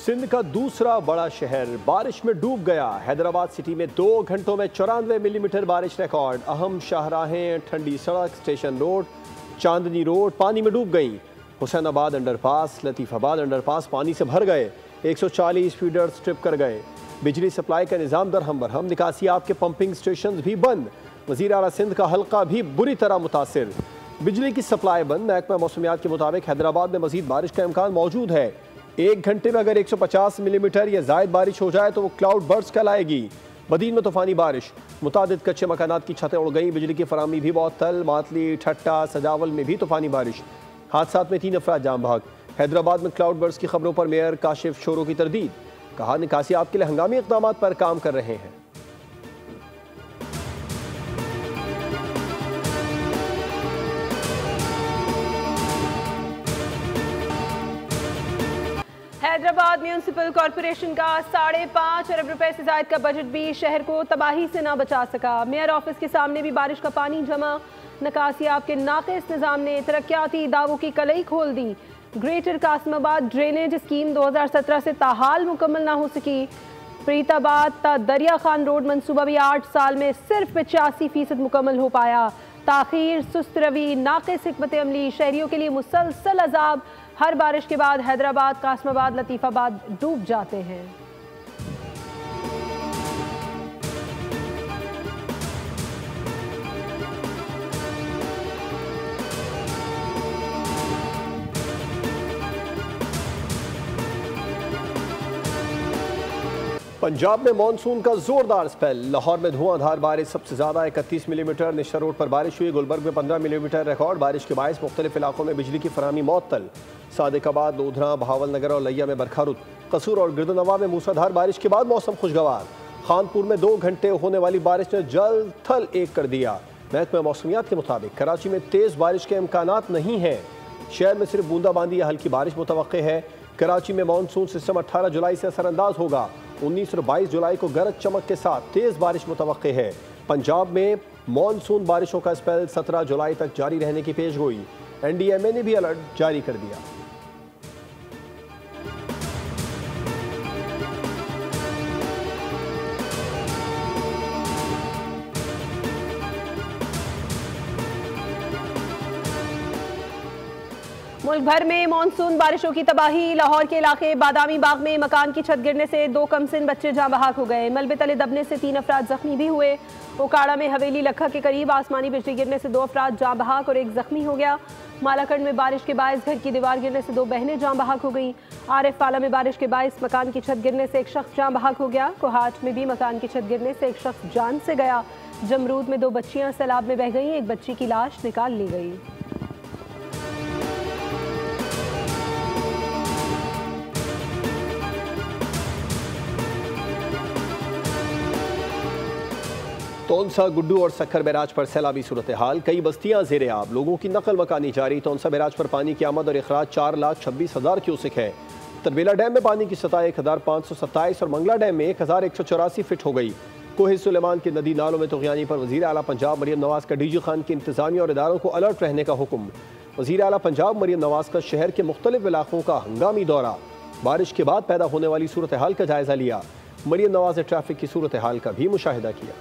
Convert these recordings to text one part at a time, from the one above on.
सिंध का दूसरा बड़ा शहर बारिश में डूब गया। हैदराबाद सिटी में 2 घंटों में 94 मिलीमीटर बारिश रिकॉर्ड। अहम शाहराहें, ठंडी सड़क, स्टेशन रोड, चांदनी रोड पानी में डूब गईं। हुसैनाबाद अंडरपास, लतीफ़ाबाद अंडरपास पानी से भर गए। 140 फीडर्स ट्रिप कर गए। बिजली सप्लाई का निज़ाम दरहम बरहम। निकासियाब के पंपिंग स्टेशन भी बंद। वज़ीर आला सिंध का हल्का भी बुरी तरह मुतासिर। बिजली की सप्लाई बंद। महकमा मौसमियात के मुताबिक हैदराबाद में मज़ीद बारिश का इम्कान मौजूद है। 1 घंटे में अगर 150 मिलीमीटर या ज़ायद बारिश हो जाए तो वो क्लाउड बर्स्ट कहलाएगी। बदीन में तूफ़ानी बारिश। मुतादिद कच्चे मकानात की छतें उड़ गई। बिजली की फराहमी भी मुअत्तल। मातली, ठट्टा, सजावल में भी तूफ़ानी बारिश। हादसात में 3 अफराद जान बहक। हैदराबाद में क्लाउड बर्स्ट की खबरों पर मेयर काशिफ शोरों की तरदीद। कहा निकासियाब के लिए हंगामी इक़दामात पर काम कर रहे हैं। हैदराबाद म्यूनिसिपल कॉरपोरेशन का 5.5 अरब रुपए से ज़ायद का बजट भी शहर को तबाही से ना बचा सका। मेयर ऑफिस के सामने भी बारिश का पानी जमा। निकासियाब के नाक़िस निज़ाम ने तरक्याती दावों की कलई खोल दी। ग्रेटर कासिमाबाद ड्रेनेज स्कीम 2017 से ताहाल मुकम्मल ना हो सकी। प्रीताबाद ता दरिया खान रोड मनसूबा भी 8 साल में सिर्फ 85% मुकम्मल हो पाया। ताखीर, सुस्त रवी, नाक़िस हिकमत अमली शहरियों के लिए मुसलसल अजाब। हर बारिश के बाद हैदराबाद, कासिमाबाद, लतीफ़ाबाद डूब जाते हैं। पंजाब में मानसून का जोरदार स्पेल। लाहौर में धुआंधार बारिश सबसे ज्यादा 31 मिलीमीटर। निशा रोड पर बारिश हुई। गुलबर्ग में 15 मिलीमीटर रिकॉर्ड। बारिश के बायस मुख्तलिफ इलाकों में बिजली की फराहमी मुअत्तल। सादिकाबाद, लोधरा, बहावल नगर और लिया में बरखा रुत। कसूर और गिरदनवा में मूसलाधार बारिश के बाद मौसम खुशगवार। खानपुर में 2 घंटे होने वाली बारिश ने जल थल एक कर दिया। महकमा मौसमियात के मुताबिक कराची में तेज बारिश के इम्कानात नहीं है। शहर में सिर्फ बूंदाबांदी या हल्की बारिश मुतवक्के है। कराची में मानसून सिस्टम 18 जुलाई से असरअंदाज होगा। 19 और 22 जुलाई को गरज चमक के साथ तेज बारिश मुतवक्के है। पंजाब में मानसून बारिशों का स्पेल 17 जुलाई तक जारी रहने की पेशगोई। NDMA ने भी अलर्ट जारी कर दिया। मुल्क भर में मानसून बारिशों की तबाही। लाहौर के इलाके बादामी बाग में मकान की छत गिरने से 2 कमसिन बच्चे जाँ बहक हो गए। मलबे तले दबने से 3 अफराद जख्मी भी हुए। ओकाड़ा में हवेली लखा के करीब आसमानी बिजली गिरने से 2 अफराद जाँ बहक और 1 जख्मी हो गया। मालाकंड में बारिश के बायस घर की दीवार गिरने से 2 बहनें जाँ बहक हो गई। आरिफ वाला में बारिश के बायस मकान की छत गिरने से 1 शख्स जाँ बहक हो गया। कोहाट में भी मकान की छत गिरने से 1 शख्स जान से गया। जमरूद में 2 बच्चियां सैलाब में बह गईं। 1 बच्ची की लाश निकाल ली गई। तौंसा, गुड्डू और सक्खर बैराज पर सैलाबी सूरत हाल। कई बस्तियां ज़ेरे आब। लोगों की नकल मकानी जारी। तौंसा बैराज पर पानी की आमद और अखराज 4,26,000 क्यूसिक है। तरबेला डैम में पानी की सतह 1,527 और मंगला डैम में 1,184 फिट हो गई। कोहे सुलेमान के नदी नालों में तुग़यानी पर वज़ीर आला पंजाब मरियम नवाज़ का DG खान की इंतज़ामिया और इदारों को अलर्ट रहने का हुक्म। वज़ीर आला पंजाब मरियम नवाज़ का शहर के मुख्तलिफ इलाकों का हंगामी दौरा। बारिश के बाद पैदा होने वाली सूरत हाल का जायज़ा लिया। मरियम नवाज़ ने ट्रैफिक की सूरत हाल का भी मुशाहिदा किया।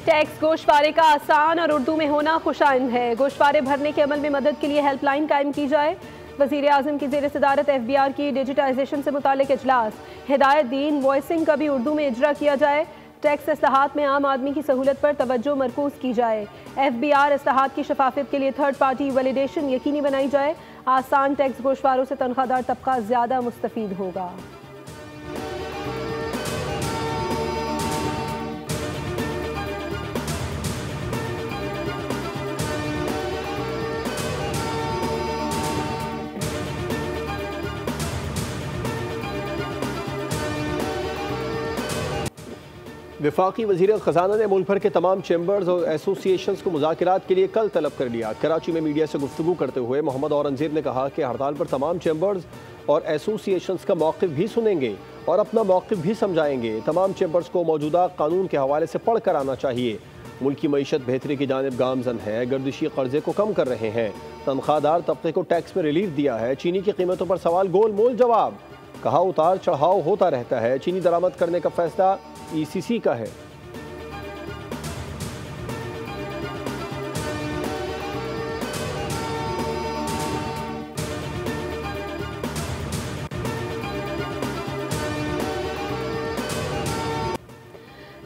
टैक्स गोशवारे का आसान और उर्दू में होना खुशाइंद है। गोशवारे भरने के अमल में मदद के लिए हेल्पलाइन कायम की जाए। वज़ीर आज़म की ज़ेर सदारत FBR की डिजिटाइजेशन से मुतालिक इजलास। हिदायत दी इनवॉइसिंग का भी उर्दू में इजरा किया जाए। टैक्स इस्लाहात में आम आदमी की सहूलत पर तवज्जो मरकूज की जाए। FBR इस्लाहात की शफाफियत के लिए 3rd पार्टी वैलिडेशन यकीनी बनाई जाए। आसान टैक्स गोशवारों से तनख्वाहदार तबका ज़्यादा मुस्तफीद होगा। वफाकी वज़ीर ख़ज़ाना ने मुल्क भर के तमाम चैम्बर्स और एसोसिएशंस को मुज़ाकरात के लिए कल तलब कर लिया। कराची में मीडिया से गुफ्तगू करते हुए मोहम्मद औरंगज़ेब ने कहा कि हड़ताल पर तमाम चैम्बर्स और एसोसिएशंस का मौक़िफ़ भी सुनेंगे और अपना मौक़िफ़ भी समझाएंगे। तमाम चैम्बर्स को मौजूदा कानून के हवाले से पढ़ कर आना चाहिए। मुल्क की मईशत बेहतरी की जानिब गामजन है, गर्दिशी कर्जे को कम कर रहे हैं, तनख्वाहदार तबके को टैक्स में रिलीफ दिया है। चीनी की कीमतों पर सवाल गोल मोल जवाब, कहा उतार चढ़ाव होता रहता है। चीनी दरामद करने का फैसला ECC का है।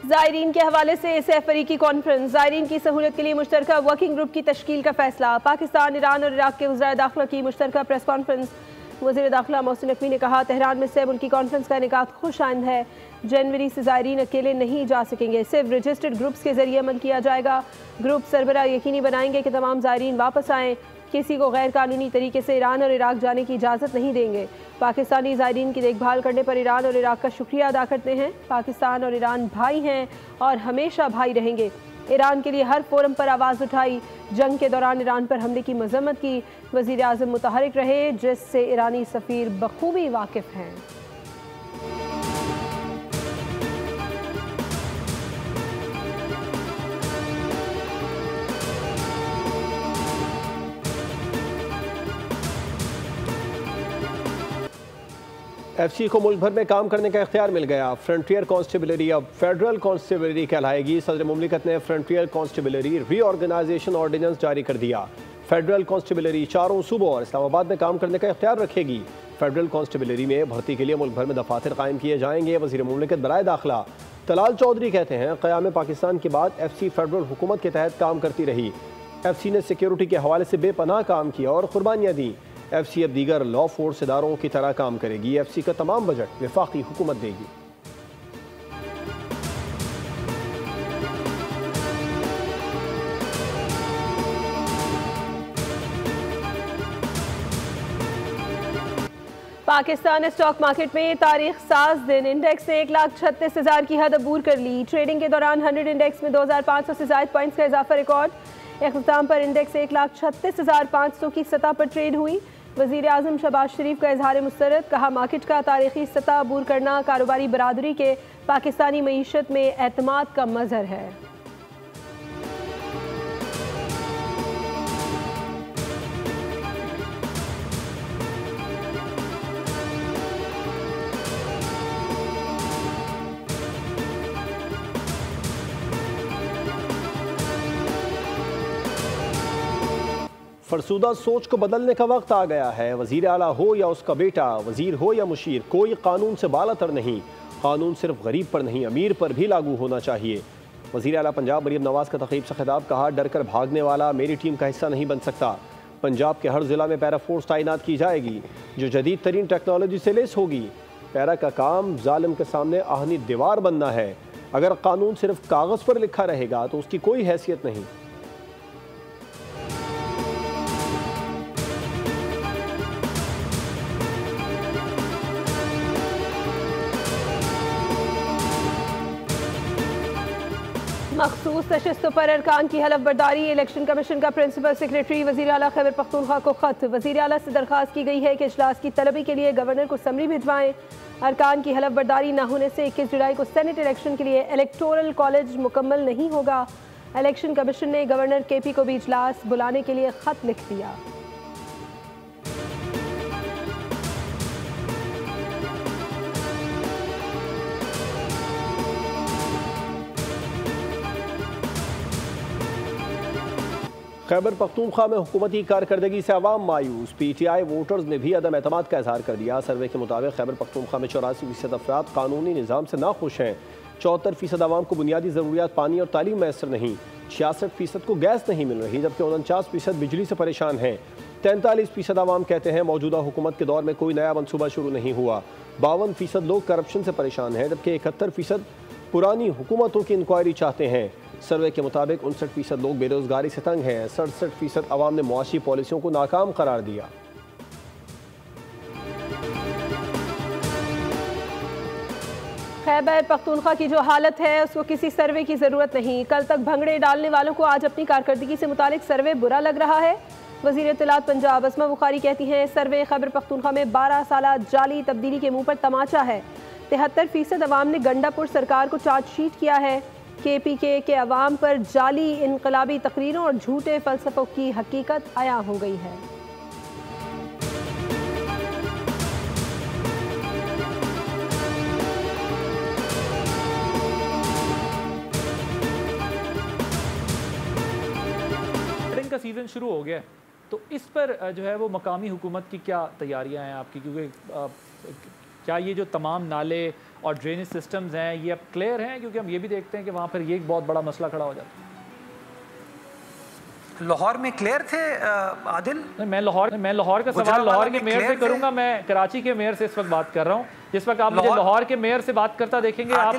ज़ायरीन के हवाले से सैफ फरीकी कॉन्फ्रेंस, ज़ायरीन की सहूलत के लिए मुश्तरका वर्किंग ग्रुप की तश्कील का फैसला। पाकिस्तान, ईरान और इराक के वज़ीर दाखिला की मुश्तरका प्रेस कॉन्फ्रेंस। वज़ीर दाखिला मोहसिन नकवी ने कहा, तेहरान में सह मुल्की कॉन्फ्रेंस का इनेकाद खुश आइंद है। जनवरी से ज़ायरीन अकेले नहीं जा सकेंगे, सिर्फ रजिस्टर्ड ग्रुप्स के जरिए अमल किया जाएगा। ग्रुप सरबरा यकीनी बनाएंगे कि तमाम ज़ायरीन वापस आएँ। किसी को गैर कानूनी तरीके से ईरान और इराक जाने की इजाज़त नहीं देंगे। पाकिस्तानी ज़ायरीन की देखभाल करने पर ईरान और इराक का शुक्रिया अदा करते हैं। पाकिस्तान और ईरान भाई हैं और हमेशा भाई रहेंगे। ईरान के लिए हर फोरम पर आवाज़ उठाई, जंग के दौरान ईरान पर हमले की मजम्मत की। वज़ीर आज़म मुतहरिक रहे, जिससे ईरानी सफ़ीर बखूबी वाकिफ़ हैं। FC को मुल्क भर में काम करने का इख्तियार मिल गया। फ्रंटियर कॉन्स्टेबलरी अब फेडरल कॉन्स्टेबलरी कहलाएगी। सदर मुमलिकत ने फ्रंटियर कॉन्स्टेबलरी रीऑर्गेनाइजेशन ऑर्डिनेंस जारी कर दिया। फेडरल कॉन्स्टेबलरी चारों सूबों और इस्लामाबाद में काम करने का इख्तियार रखेगी। फेडरल कॉन्स्टेबलरी में भर्ती के लिए मुल्क भर में दफातर कायम किए जाएंगे। वज़ीर मुमलिकत बराए दाखिला तलाल चौधरी कहते हैं, क़याम पाकिस्तान के बाद FC फेडरल हुकूमत के तहत काम करती रही। FC ने सिक्योरिटी के हवाले से बेपनाह काम किया और कुर्बानियाँ दी। FC अब दीगर लॉ फोर्स इदारों की तरह काम करेगी। FC का तमाम बजट वफाकी हुकूमत देगी। पाकिस्तान स्टॉक मार्केट में तारीख साज दिन इंडेक्स ने 1,36,000 की हद अबूर कर ली। ट्रेडिंग के दौरान 100 इंडेक्स में 2,500 से ज़ायद पॉइंट्स का इजाफा रिकॉर्ड। इख्तिताम पर इंडेक्स 1,36,500 की सतह पर ट्रेड हुई। वज़ीर आज़म शहबाज शरीफ का इजहार मुस्तरद, कहा मार्केट का तारीखी सतह अबूर करना कारोबारी बरादरी के पाकिस्तानी मईशत में एतमाद का मज़हर है। फरसूदा सोच को बदलने का वक्त आ गया है। वज़ीर आला हो या उसका बेटा, वज़ीर हो या मुशीर, कोई कानून से बालातर नहीं। कानून सिर्फ गरीब पर नहीं, अमीर पर भी लागू होना चाहिए। वज़ीर आला पंजाब मरीम नवाज़ का तक़रीब से खिताब, कहा डर कर भागने वाला मेरी टीम का हिस्सा नहीं बन सकता। पंजाब के हर ज़िला में पैरा फोर्स तैनात की जाएगी जो जदीद तरीन टेक्नोलॉजी से लेस होगी। पैरा का काम जालिम के सामने आहनी दीवार बनना है। अगर कानून सिर्फ कागज़ पर लिखा रहेगा तो उसकी कोई हैसियत नहीं। मखसूस नशिस्तों पर अरकान की हलफ बर्दारी। इलेक्शन कमीशन का प्रिंसिपल सेक्रेटरी वज़ीर आला खैबर पख्तूनख्वा को खत। वज़ीर आला से दरख्वास्त की गई है कि इजलास की तलबी के लिए गवर्नर को समरी भिजवाएं। अरकान की हलफ बर्दारी न होने से 21 जुलाई को सेनेट इलेक्शन के लिए इलेक्टोरल कॉलेज मुकम्मल नहीं होगा। इलेक्शन कमीशन ने गवर्नर KP को भी इजलास बुलाने के लिए खत लिख दिया। खैबर पख्तूनख्वा में हुकूमती कारकर्दगी से अवाम मायूस। PTI वोटर्स ने भी अदम एतमाद का इजहार कर दिया। सर्वे के मुताबिक खैबर पख्तूनख्वा में 84% अफराद कानूनी निज़ाम से नाखुश हैं। 74% आवाम को बुनियादी ज़रूरियात पानी और तालीम मैसर नहीं। 66% को गैस नहीं मिल रही, जबकि 49% बिजली से परेशान हैं। 43% आवाम कहते हैं मौजूदा हुकूमत के दौर में कोई नया मनसूबा शुरू नहीं हुआ। 52% लोग करप्शन से परेशान हैं, जबकि 71% पुरानी हुकूमतों की इंक्वायरी चाहते हैं। सर्वे के मुताबिक 59% लोग बेरोजगारी से तंग हैं। 67% आवाम ने मुआशी पॉलिसियों को नाकाम करार दिया। खैबर पख्तूनख्वा की जो हालत है उसको किसी सर्वे की ज़रूरत नहीं। कल तक भंगड़े डालने वालों को आज अपनी कारकर्दगी से मुतालिक सर्वे बुरा लग रहा है। वज़ीर इत्तलात पंजाब अस्मा बुखारी कहती हैं सर्वे खैबर पख्तूनख्वा में 12 साल जाली तब्दीली के मुंह पर तमाचा है। 73% अवाम ने गंडापुर सरकार को चार्जशीट किया है। KPK के अवाम पर जाली इनकलाबी तकरीरों और झूठे फलसफों की हकीकत आया हो गई है। का सीज़न शुरू हो गया, तो इस पर जो है वो मकामी हुकूमत की क्या तैयारियां हैं आपकी, क्योंकि क्या ये जो तमाम नाले और ड्रेनेज सिस्टम्स हैं ये अब क्लियर हैं, क्योंकि हम ये भी देखते हैं कि वहाँ पर ये एक बहुत बड़ा मसला खड़ा हो जाता है। लाहौर में क्लियर थे आदिल? मैं लाहौर का सवाल लाहौर के मेयर से करूंगा। मैं कराची के मेयर से इस वक्त बात कर रहा हूँ। जिस वक्त आप मुझे लाहौर के मेयर से बात करता देखेंगे आप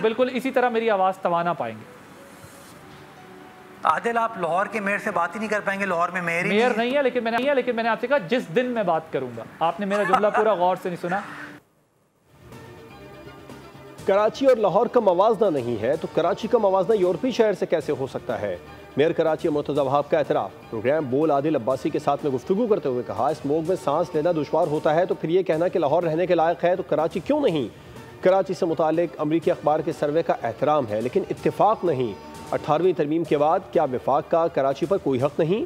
बिल्कुल इसी तरह मेरी आवाज़ तवाना पाएंगे। आदिल, आप लाहौर के मेयर से बात ही नहीं कर पाएंगे, लाहौर में मेयर नहीं है। लेकिन मैंने आपसे कहा जिस दिन मैं बात करूंगा। आपने मेरा जुमला पूरा गौर से नहीं सुना। कराची और लाहौर का मवाजना नहीं है तो कराची का मवाजना यूरोपीय शहर से कैसे हो सकता है? मेयर कराची मुर्तज़ा वहाब का एतराफ़। प्रोग्राम बोल आदिल अब्बासी के साथ में गुफ्तगू करते हुए कहा, स्मोक में सांस लेना दुश्वार होता है तो फिर ये कहना कि लाहौर रहने के लायक है तो कराची क्यों नहीं? कराची से मुतालिक अमरीकी अखबार के सर्वे का एहतराम है लेकिन इत्तेफाक नहीं। 18वीं तरमीम के बाद क्या विफाक का कराची पर कोई हक नहीं?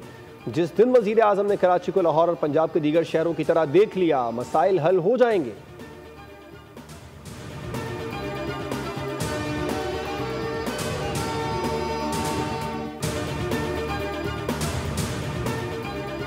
जिस दिन वज़ीर आज़म ने कराची को लाहौर और पंजाब के दीगर शहरों की तरह देख लिया, मसाइल हल हो जाएंगे।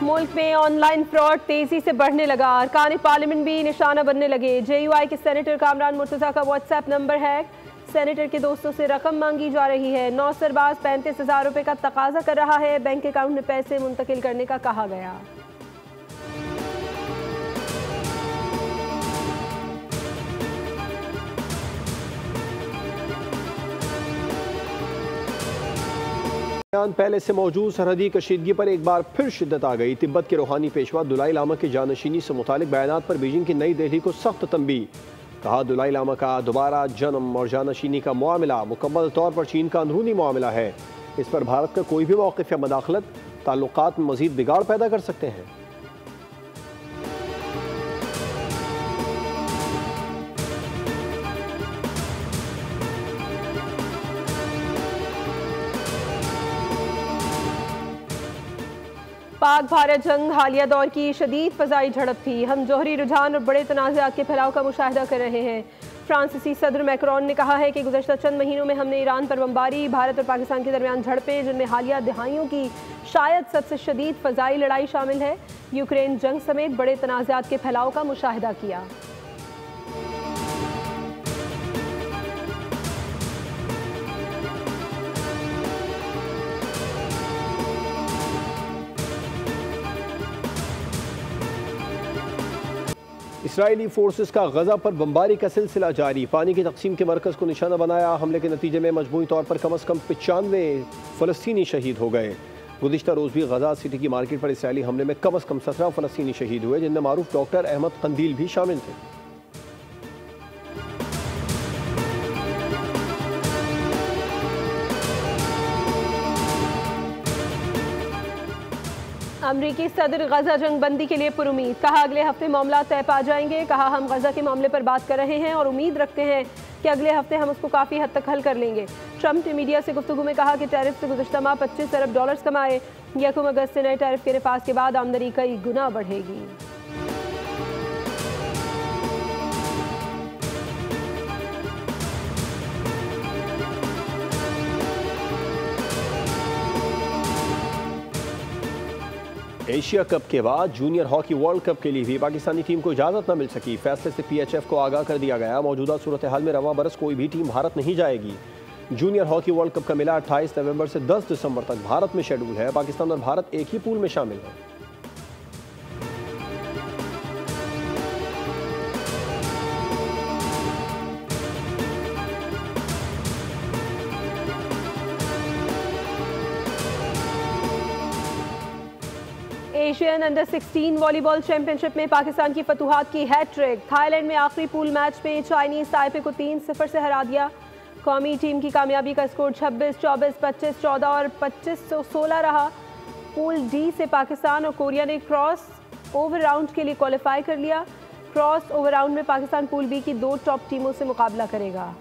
मुल्क में ऑनलाइन फ्रॉड तेजी से बढ़ने लगा। अरकान पार्लियामेंट भी निशाना बनने लगे। JUI के सेनेटर कामरान मुर्तज़ा का व्हाट्सएप नंबर है। सेनेटर के दोस्तों से रकम मांगी जा रही है। 9 सरबाज 35,000 रुपए का तकाजा कर रहा है। बैंक अकाउंट में पैसे मुंतकिल करने का कहा गया। पहले से मौजूद सरहदी कशीदगी पर एक बार फिर शिद्दत आ गई। तिब्बत के रूहानी पेशवा दलाई लामा की जानशीनी से मुतालिक बयानात पर बीजिंग की नई दिल्ली को सख्त तंबीह। कहा, दलाई लामा का दोबारा जन्म और जानशीनी का मामला मुकम्मल तौर पर चीन का अंदरूनी मामला है। इस पर भारत का कोई भी मौक़िफ़ या मदाखलत ताल्लुकात में मज़ीद बिगाड़ पैदा कर सकते हैं। पाक भारत जंग हालिया दौर की शदीद फ़ज़ाई झड़प थी। हम जोहरी रुझान और बड़े तनाज़ात के फैलाव का मुशाहिदा कर रहे हैं। फ्रांसीसी सदर मैक्रोन ने कहा है कि गुज़श्ता चंद महीनों में हमने ईरान पर बमबारी, भारत और पाकिस्तान के दरमियान झड़पें जिनमें हालिया दहाइयों की शायद सबसे शदीद फ़ज़ाई लड़ाई शामिल है, यूक्रेन जंग समेत बड़े तनाज़ात के फैलाव का मुशाहिदा किया। इसराइली फोर्सेस का गजा पर बमबारी का सिलसिला जारी। पानी की तकसीम के मरकज़ को निशाना बनाया। हमले के नतीजे में मजमूई तौर पर कम अज़ कम 95 फ़लस्तीनी शहीद हो गए। गुज़िश्ता रोज़ भी गजा सिटी की मार्केट पर इसराइली हमले में कम अज़ कम 17 फ़लस्तीनी शहीद हुए, जिनमें मारूफ डॉक्टर अहमद कंदील भी शामिल थे। अमरीकी सदर गजा जंग बंदी के लिए पुरुमीद। कहा, अगले हफ्ते मामला तय पा जाएंगे। कहा, हम गजा के मामले पर बात कर रहे हैं और उम्मीद रखते हैं कि अगले हफ्ते हम उसको काफ़ी हद तक हल कर लेंगे। ट्रंप ने मीडिया से गुफ्तगू में कहा कि टैरिफ से गुज़श्ता माह 25 अरब डॉलर्स कमाए। 1 अगस्त से नए टैरिफ के नफाज के बाद आमदनी कई गुना बढ़ेगी। एशिया कप के बाद जूनियर हॉकी वर्ल्ड कप के लिए भी पाकिस्तानी टीम को इजाज़त न मिल सकी। फैसले से PHF को आगाह कर दिया गया। मौजूदा सूरत हाल में रवां बरस कोई भी टीम भारत नहीं जाएगी। जूनियर हॉकी वर्ल्ड कप का मेला 28 नवंबर से 10 दिसंबर तक भारत में शेड्यूल है। पाकिस्तान और भारत एक ही पूल में शामिल है। एशियन अंडर 16 वॉलीबॉल चैंपियनशिप में पाकिस्तान की फतुहात की हैट्रिक। थाईलैंड में आखिरी पूल मैच में चाइनीज ताइपे को 3-0 से हरा दिया। कौमी टीम की कामयाबी का स्कोर 26-24, 25-14 और 25-16 रहा। पूल डी से पाकिस्तान और कोरिया ने क्रॉस ओवर राउंड के लिए क्वालिफाई कर लिया। क्रॉस ओवर राउंड में पाकिस्तान पूल बी की 2 टॉप टीमों से मुकाबला करेगा।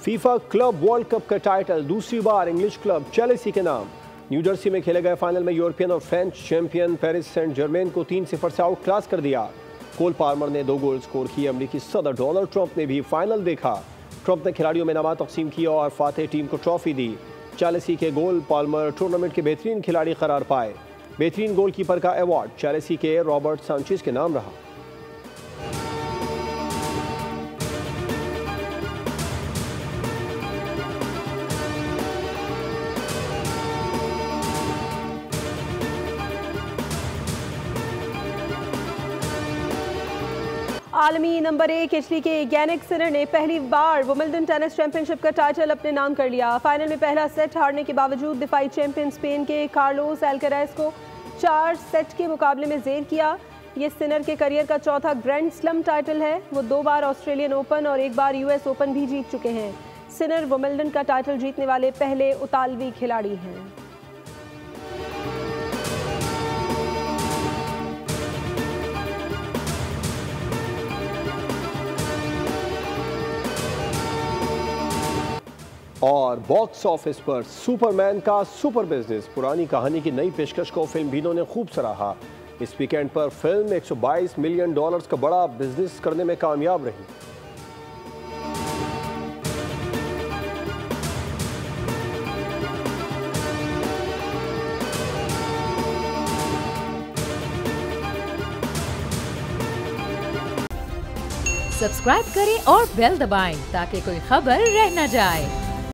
फीफा क्लब वर्ल्ड कप का टाइटल दूसरी बार इंग्लिश क्लब चेल्सी के नाम। न्यू जर्सी में खेले गए फाइनल में यूरोपियन और French champion Paris Saint Germain को 3-0 से आउट क्लास कर दिया। कोल पाल्मर ने 2 गोल स्कोर किए। अमेरिकी सदर डोनाल्ड ट्रंप ने भी फाइनल देखा। ट्रंप ने खिलाड़ियों में इनामात तकसीम किया और फातेह टीम को ट्रॉफी दी। चेल्सी के गोल पाल्मर टूर्नामेंट के बेहतरीन खिलाड़ी करार पाए। बेहतरीन गोलकीपर का अवार्ड चेल्सी के रॉबर्ट सांचेज के नाम रहा। आलमी नंबर 1 इटली के यानिक सिनर ने पहली बार विंबलडन टेनिस चैंपियनशिप का टाइटल अपने नाम कर लिया। फाइनल में पहला सेट हारने के बावजूद दिफाई चैंपियन स्पेन के कार्लोस अल्कराज को 4 सेट के मुकाबले में जेर किया। ये सिनर के करियर का चौथा ग्रैंड स्लैम टाइटल है। वो 2 बार ऑस्ट्रेलियन ओपन और 1 बार US ओपन भी जीत चुके हैं। सिनर विंबलडन का टाइटल जीतने वाले पहले इतालवी खिलाड़ी हैं। और बॉक्स ऑफिस पर सुपरमैन का सुपर बिजनेस, पुरानी कहानी की नई पेशकश को फिल्म भीनों ने खूब सराहा। इस वीकेंड पर फिल्म $122 मिलियन का बड़ा बिजनेस करने में कामयाब रही। सब्सक्राइब करें और बेल दबाएं ताकि कोई खबर रह न जाए।